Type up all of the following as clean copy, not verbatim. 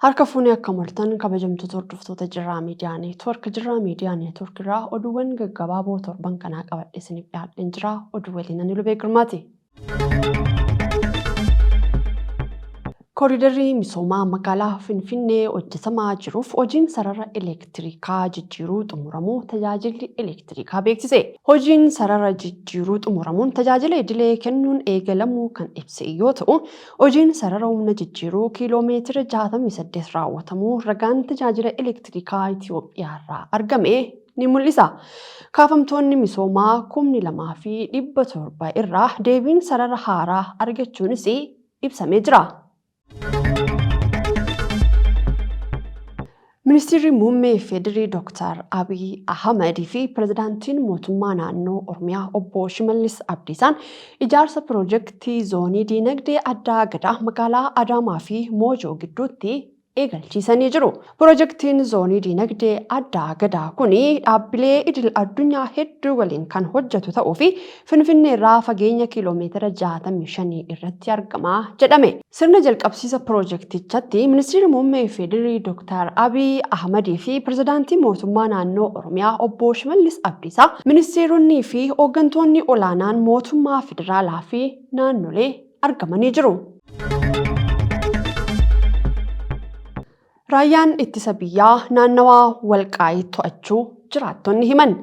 Harka fuunee akka martan kabajamtoota hordoftoota Jirraa Miidiyaa Neetwoork. Jirraa Miidiyaa Neetwoork irraa oduuwwan gaggabaaboo torban kanaa qabadhee isiniif dhiyaadheen jira. Oduu waliin ani Lubee Girmaati. Kooriidarii misoomaa magaalaa Finfinnee hojjetamaa jiruuf hojiin sarara elektirikaa jijjiiruu xumuramuu tajaajilli elektirikaa beeksise. Hojiin sarara jijjiiruu xumuramuun tajaajila idilee kennuun eegalamuu kan ibse yoo ta'u, hojiin sarara humna jijjiiruu kiiloomeetira 68 raawwatamuu ragaan tajaajila elektirikaa Itoophiyaa irraa argame ni mul'isa. Kaafamtoonni misoomaa 2,700 irraa deebiin sarara haaraa argachuunis ibsamee jira. Ministeerri muummee Federii Dr. Abiy Ahmed fi Pireezidaantiin mootummaa naannoo Oromiyaa obbo Shimallis Abdiisaan ijaarsa piroojeektii zoonii diinagdee addaa gadaa magaalaa Adaamaa fi Moojoo gidduutti eegalchiisanii jiru. Piroojeektiin zoonii diinagdee addaa gadaa kun dhaabbilee idil addunyaa hedduu waliin kan hojjetu ta'uu fi Finfinnee irraa fageenya kiiloomeetira 65 irratti argama jedhame. Sirna jalqabsiisa piroojeektichaatti Ministeerri muummee Federii Dr. Abiy Ahmed fi Pireezidaantii mootummaa naannoo Oromiyaa obbo Shimallis Abdiisaa, ministeeronnii fi hooggantoonni olaanaan mootummaa federaalaa fi naannolee argamanii jiru. Raayyaan ittisa biyyaa naannawaa Walqaayit to'achuu jiraattonni himan.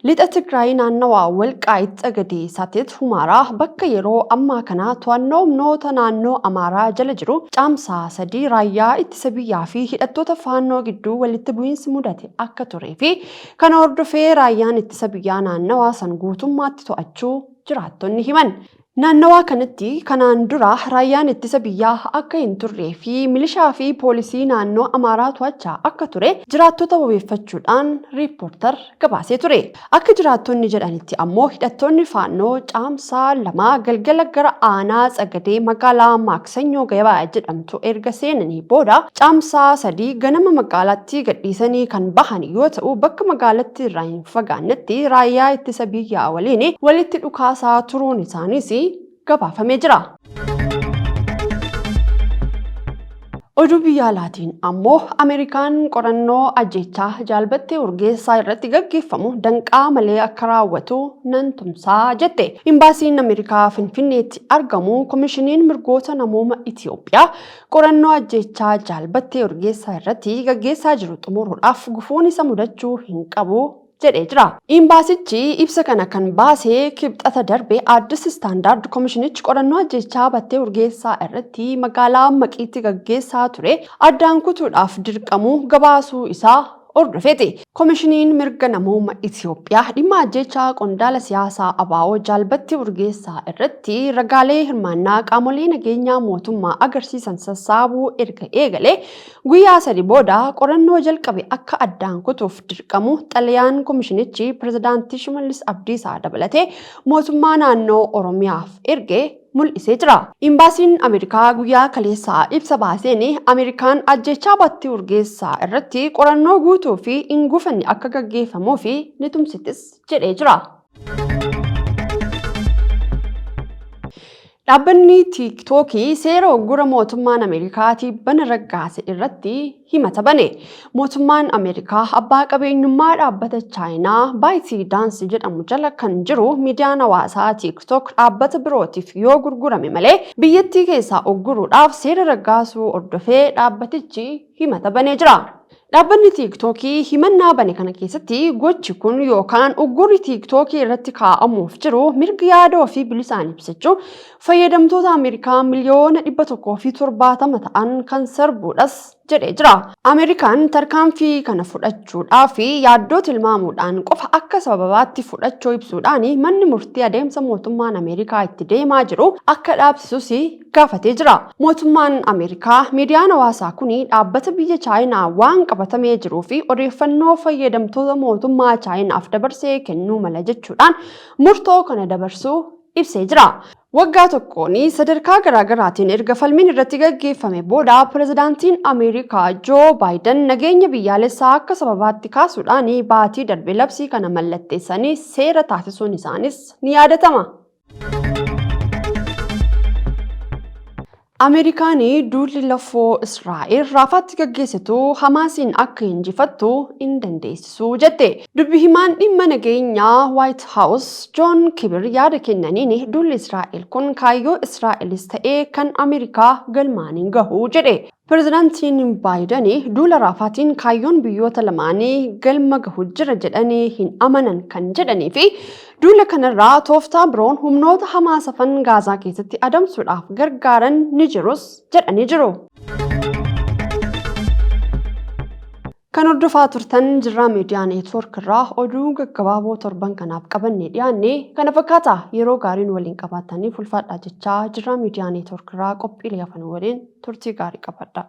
Lixa Tigraay naannawaa Walqaayit Xagadee Saatit Humaaraa bakka yeroo ammaa kana to'annoo humnoota naannoo Amaaraa jala jiru caamsaa 3 raayyaa ittisa biyyaa fi hidhattoota faannoo gidduu walitti bu'iinsi mudate akka turee fi kana hordofee raayyaan ittisa biyyaa naannawaa san guutummaatti to'achuu jiraattonni himan. Naannawaa kanatti kanaan dura raayyaan ittisa biyyaa akka hin turree fi milishaa fi poolisii naannoo Amaaraa to'achaa akka ture jiraattota wabeeffachuudhaan riippoortar gabaasee ture. Akka jiraattonni jedhanitti ammoo hidhattoonni faannoo caamsaa 2 galgala gara aanaa Xagadee magaalaa Maaksanyoo Gabaa jedhamtu erga seenanii booda caamsaa 3 ganama magaalaatti gadhiisanii kan bahan yoo ta'u, bakka magaalatti irraa hin fagaannetti raayyaa ittisa biyyaa waliin walitti dhukaasaa turuun isaaniis gabaafamee jira. Oduu biyya alaatiin ammoo Ameerikaan qorannoo ajjeechaa jaalbattee Urgeessaa irratti gaggeeffamu danqaa malee akka raawwatu nan tumsaa jette. Imbaasiin Ameerikaa Finfinneetti argamu Komishiniin Mirgoota Namooma Itoophiyaa qorannoo ajjeechaa jaalbattee Urgeessaa irratti gaggeessaa jiru xumuruudhaaf gufuun isa mudachuu hin qabu jedhee jira. Imbaasichi ibsa kana kan baasee kibxata darbe Addis Standard Komishinichi qorannoo ajjeechaa battee Urgeessaa irratti magaalaa Maqiitti gaggeessaa ture addaan kutuudhaaf dirqamuu gabaasuu isaa hordofeeti. Komishiniin mirga namooma Itoophiyaa dhimma ajjeechaa qondaala siyaasaa ABO jaalbattee Urgeessaa irratti ragaalee hirmaannaa qaamolee nageenyaa mootummaa agarsiisan sassaabuu erga eegalee guyyaa 3 booda qorannoo jalqabe akka addaan kutuuf dirqamu xalayaan komishinichi Pireezidaantii Shimallis Abdiisaa dabalatee mootummaa naannoo Oromiyaaf erge mul'isee jira. Imbaasiin Ameerikaa guyyaa kaleessaa ibsa baaseen Ameerikaan ajjeechaa battee Urgeessaa irratti qorannoo guutuu fi hin gufanne akka gaggeeffamuu fi ni tumsitis jedhee jira. Dhaabbanni TikTokii seera uggura mootummaan Ameerikaa tibbana raggaase irratti himata bane. Mootummaan Ameerikaa abbaa qabeenyummaa dhaabbata Chaayinaa ByteDance jedhamu jala kan jiru miidiyaan hawaasaa TikTok dhaabbata birootiif yoo gurgurame malee biyyattii keessaa ugguruudhaaf seera raggaasuu hordofee dhaabbatichi himata banee jira. Dhaabbanni TikTokii himannaa bane kana keessatti gochi kun yookaan uggurri TikTokii irratti kaa'amuuf jiru mirga yaada ofii bilisaan ibsachuu fayyadamtoota Ameerikaa miliyoona 170 ta'an kan sarbuudhas jedhee jira. Ameerikaan tarkaanfii kana fudhachuudhaaf yaaddoo tilmaamuudhaan qofa akka sababaatti fudhachuu ibsuudhaan manni murtii adeemsa mootummaan Ameerikaa itti deemaa jiru akka dhaabsisus gaafatee jira. Mootummaan Ameerikaa miidiyaan hawaasaa kun dhaabbata biyya Chaayinaa waan qabatamee jiruu fi odeeffannoo fayyadamtoota mootummaa Chaayinaaf dabarsee kennuu mala jechuudhaan murtoo kana dabarsuu ibsee jira. Waggaa tokkoon sadarkaa garaagaraatiin erga falmiin irratti gaggeeffame booda Pireezidaantiin Ameerikaa Joo Baayiden nageenya biyyaalessaa akka sababaatti kaasuudhaan baatii darbe labsii kana mallatteessanii seera taasisuun isaanis ni yaadatama. Ameerikaanii duulli lafoo Israa'el raafaatti gaggeessitu Hamaasiin akka injifattu hin dandeessisu jette. Dubbi himaan dhimma nageenyaa White House John Kirby yaada kennaniin duulli Israa'el kun kaayyoo Israa'elis ta'ee kan Ameerikaa galmaan hin gahu jedhe. Pireezidaantiin Baayiden duula raafaatiin kaayyoon biyyoota lamaanii galma gahu jira jedhanii hin amanan kan jedhanii fi duula kanarraa tooftaa biroon humnoota Hamaas hafan Gaazaa keessatti adamsuudhaaf gargaaran ni jirus jedhanii jiru. Kan hordofaa turtan Jirraa Miidiyaa Neetwoork irraa oduu gaggabaaboo torban kanaaf qabannee dhiyaanne kana fakkaata. Yeroo gaariin waliin qabaatanii ulfaadhaa jechaa Jirraa Miidiyaa Neetwoork irraa qophiilee hafan waliin turtii gaarii qabadhaa.